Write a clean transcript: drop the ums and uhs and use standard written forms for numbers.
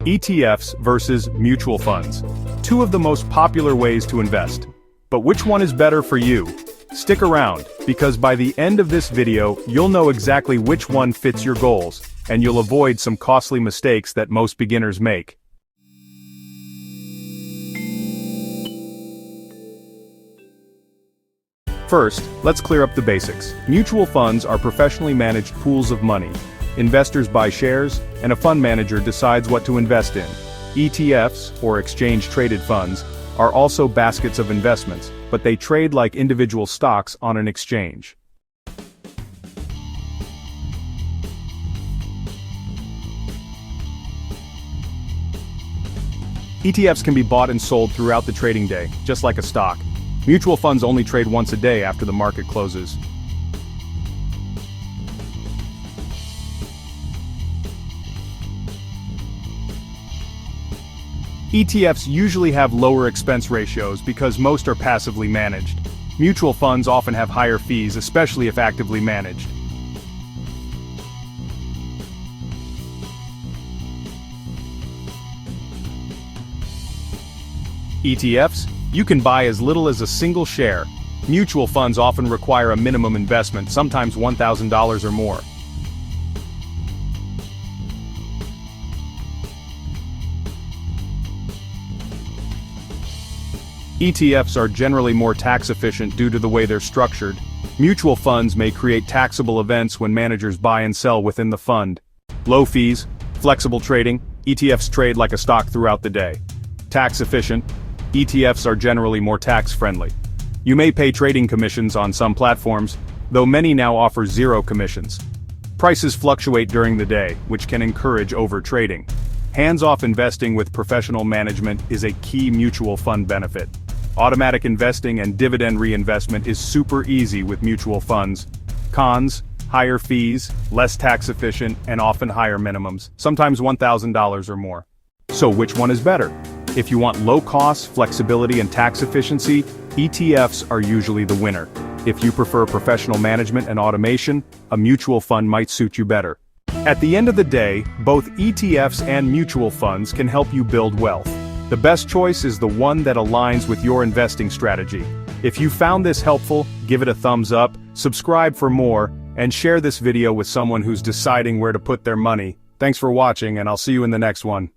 ETFs versus mutual funds. Two of the most popular ways to invest. But which one is better for you? Stick around, because by the end of this video, you'll know exactly which one fits your goals, and you'll avoid some costly mistakes that most beginners make. First, let's clear up the basics. Mutual funds are professionally managed pools of money. Investors buy shares, and a fund manager decides what to invest in. ETFs, or exchange-traded funds, are also baskets of investments, but they trade like individual stocks on an exchange. ETFs can be bought and sold throughout the trading day, just like a stock. Mutual funds only trade once a day after the market closes. ETFs usually have lower expense ratios because most are passively managed. Mutual funds often have higher fees, especially if actively managed. ETFs? You can buy as little as a single share. Mutual funds often require a minimum investment, sometimes $1,000 or more. ETFs are generally more tax efficient due to the way they're structured. Mutual funds may create taxable events when managers buy and sell within the fund. Low fees, flexible trading, ETFs trade like a stock throughout the day. Tax efficient, ETFs are generally more tax-friendly. You may pay trading commissions on some platforms, though many now offer zero commissions. Prices fluctuate during the day, which can encourage over-trading. Hands-off investing with professional management is a key mutual fund benefit. Automatic investing and dividend reinvestment is super easy with mutual funds. Cons: higher fees, less tax efficient, and often higher minimums, sometimes $1,000 or more. So which one is better? If you want low cost, flexibility, and tax efficiency, ETFs are usually the winner. If you prefer professional management and automation, a mutual fund might suit you better. At the end of the day, both ETFs and mutual funds can help you build wealth. The best choice is the one that aligns with your investing strategy. If you found this helpful, give it a thumbs up, subscribe for more, and share this video with someone who's deciding where to put their money. Thanks for watching, and I'll see you in the next one.